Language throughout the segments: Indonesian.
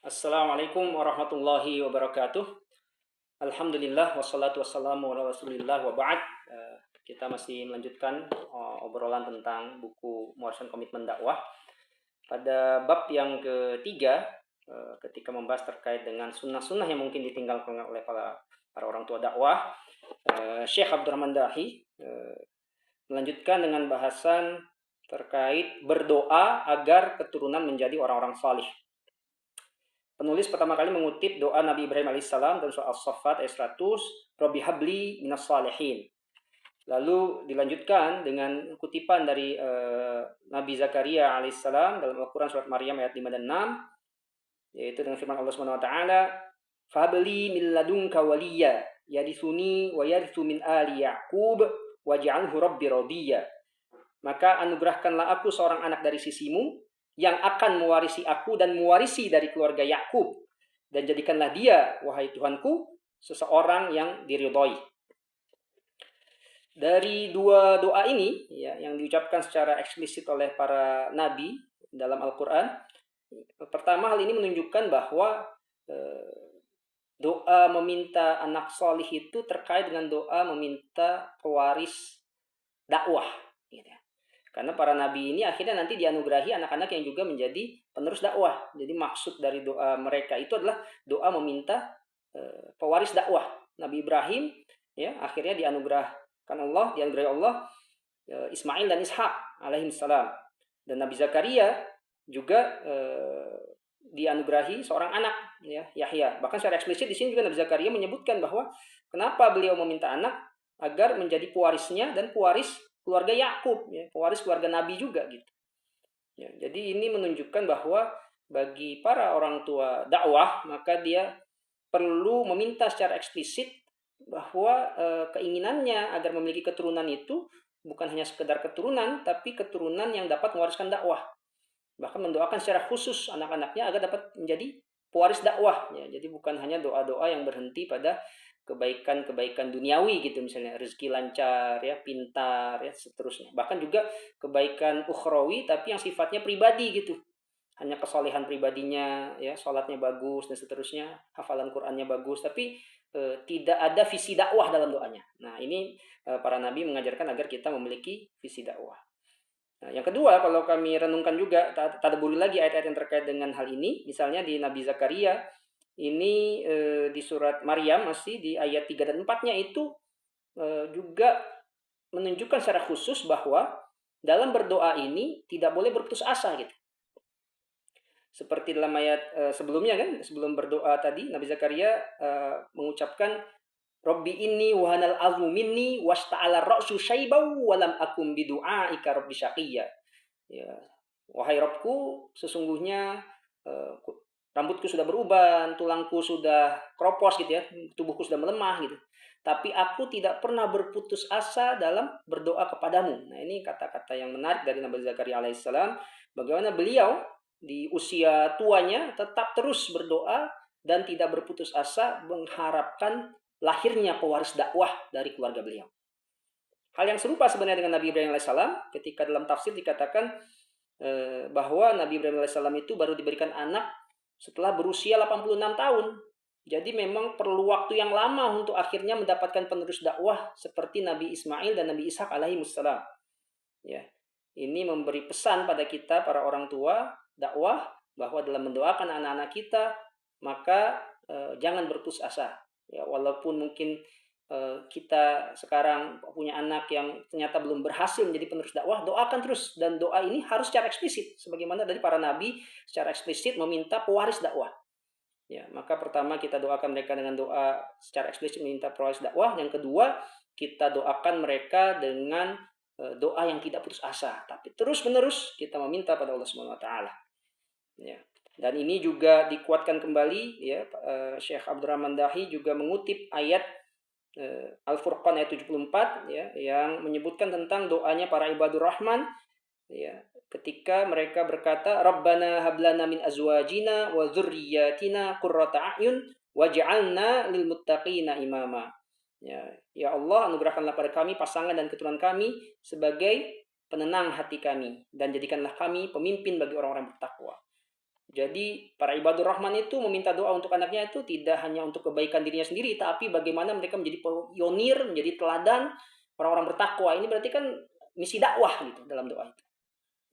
Assalamualaikum warahmatullahi wabarakatuh. Alhamdulillah wassalatu wassalamu ala Rasulillah wa ba'd. Kita masih melanjutkan obrolan tentang buku Muassasatul Komitmen Dakwah. Pada bab yang ketiga, ketika membahas terkait dengan sunnah-sunnah yang mungkin ditinggalkan oleh para orang tua dakwah, Syekh Abdurrahman Dahi melanjutkan dengan bahasan terkait berdoa agar keturunan menjadi orang-orang salih. Penulis pertama kali mengutip doa Nabi Ibrahim alaihissalam dalam surah As-Saffat ayat 100, Rabbi habli minas salihin. Lalu dilanjutkan dengan kutipan dari Nabi Zakaria alaihissalam dalam Al-Quran surat Maryam ayat 5 dan 6, yaitu dengan firman Allah Subhanahu wa taala, "Fahabli min ladunka waliya, yarithuni wa yarithu min ali Ya'qub waj'alhu rabbi radiyya." Maka anugerahkanlah aku seorang anak dari sisimu yang akan mewarisi aku dan mewarisi dari keluarga Yakub, dan jadikanlah dia, wahai Tuhanku, seseorang yang diridhoi. Dari dua doa ini ya, yang diucapkan secara eksplisit oleh para nabi dalam Al-Quran, pertama hal ini menunjukkan bahwa doa meminta anak solih itu terkait dengan doa meminta pewaris dakwah gitu. Karena para nabi ini akhirnya nanti dianugerahi anak-anak yang juga menjadi penerus dakwah. Jadi maksud dari doa mereka itu adalah doa meminta pewaris dakwah. Nabi Ibrahim ya akhirnya dianugerahi Allah Ismail dan Ishak alaihissalam. Dan Nabi Zakaria juga dianugerahi seorang anak ya, Yahya. Bahkan secara eksplisit di sini juga Nabi Zakaria menyebutkan bahwa kenapa beliau meminta anak agar menjadi pewarisnya dan pewaris keluarga Yakub, ya, pewaris keluarga Nabi juga gitu. Ya, jadi ini menunjukkan bahwa bagi para orang tua dakwah maka dia perlu meminta secara eksplisit bahwa keinginannya agar memiliki keturunan itu bukan hanya sekedar keturunan, tapi keturunan yang dapat mewariskan dakwah. Bahkan mendoakan secara khusus anak-anaknya agar dapat menjadi pewaris dakwah. Ya, jadi bukan hanya doa-doa yang berhenti pada kebaikan-kebaikan duniawi gitu, misalnya rezeki lancar ya, pintar ya, seterusnya. Bahkan juga kebaikan ukhrawi tapi yang sifatnya pribadi gitu. Hanya kesolehan pribadinya ya, sholatnya bagus dan seterusnya, hafalan Qur'annya bagus, tapi tidak ada visi dakwah dalam doanya. Nah, ini para nabi mengajarkan agar kita memiliki visi dakwah. Nah, yang kedua, kalau kami renungkan juga, tadabburi lagi ayat-ayat yang terkait dengan hal ini, misalnya di Nabi Zakaria, ini di surat Maryam masih di ayat 3 dan 4-nya itu juga menunjukkan secara khusus bahwa dalam berdoa ini tidak boleh berputus asa gitu. Seperti dalam ayat sebelumnya kan, sebelum berdoa tadi Nabi Zakaria mengucapkan Rabbi inni wahanal azmu minni wasta'ala ra'su syaibau walam akum bidu'aika rabbi syaqiyya. Ya, wahai Rabbku, sesungguhnya rambutku sudah beruban, tulangku sudah kropos gitu ya, tubuhku sudah melemah gitu. Tapi aku tidak pernah berputus asa dalam berdoa kepadamu. Nah, ini kata-kata yang menarik dari Nabi Zakaria alaihissalam. Bagaimana beliau di usia tuanya tetap terus berdoa dan tidak berputus asa mengharapkan lahirnya pewaris dakwah dari keluarga beliau. Hal yang serupa sebenarnya dengan Nabi Ibrahim alaihissalam, ketika dalam tafsir dikatakan bahwa Nabi Ibrahim alaihissalam itu baru diberikan anak setelah berusia 86 tahun. Jadi memang perlu waktu yang lama untuk akhirnya mendapatkan penerus dakwah seperti Nabi Ismail dan Nabi Ishak alaihissalam. Ya, ini memberi pesan pada kita para orang tua dakwah bahwa dalam mendoakan anak-anak kita maka jangan berputus asa. Ya, walaupun mungkin kita sekarang punya anak yang ternyata belum berhasil menjadi penerus dakwah, doakan terus, dan doa ini harus secara eksplisit sebagaimana dari para nabi secara eksplisit meminta pewaris dakwah. Ya, maka pertama kita doakan mereka dengan doa secara eksplisit meminta pewaris dakwah, yang kedua kita doakan mereka dengan doa yang tidak putus asa, tapi terus-menerus kita meminta pada Allah Subhanahu wa taala. Ya. Dan ini juga dikuatkan kembali ya, Syekh Abdurrahman Dahi juga mengutip ayat Al-Furqan ayat 74 ya, yang menyebutkan tentang doanya para ibadur rahman ya, ketika mereka berkata Rabbana hablana min azwajina wa dzurriyyatina qurrata a'yun waj'alna lil muttaqina imama. Ya Allah, anugerahkanlah pada kami pasangan dan keturunan kami sebagai penenang hati kami dan jadikanlah kami pemimpin bagi orang-orang bertakwa. Jadi para ibadur rahman itu meminta doa untuk anaknya itu tidak hanya untuk kebaikan dirinya sendiri, tapi bagaimana mereka menjadi pionir, menjadi teladan orang-orang bertakwa. Ini berarti kan misi dakwah gitu dalam doa itu.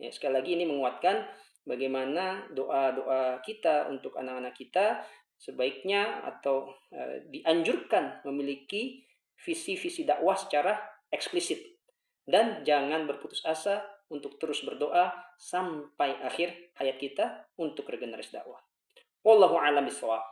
Ya, sekali lagi ini menguatkan bagaimana doa-doa kita untuk anak-anak kita sebaiknya atau dianjurkan memiliki visi-visi dakwah secara eksplisit dan jangan berputus asa untuk terus berdoa sampai akhir hayat kita untuk regenerasi dakwah. Wallahu a'lam bishawab.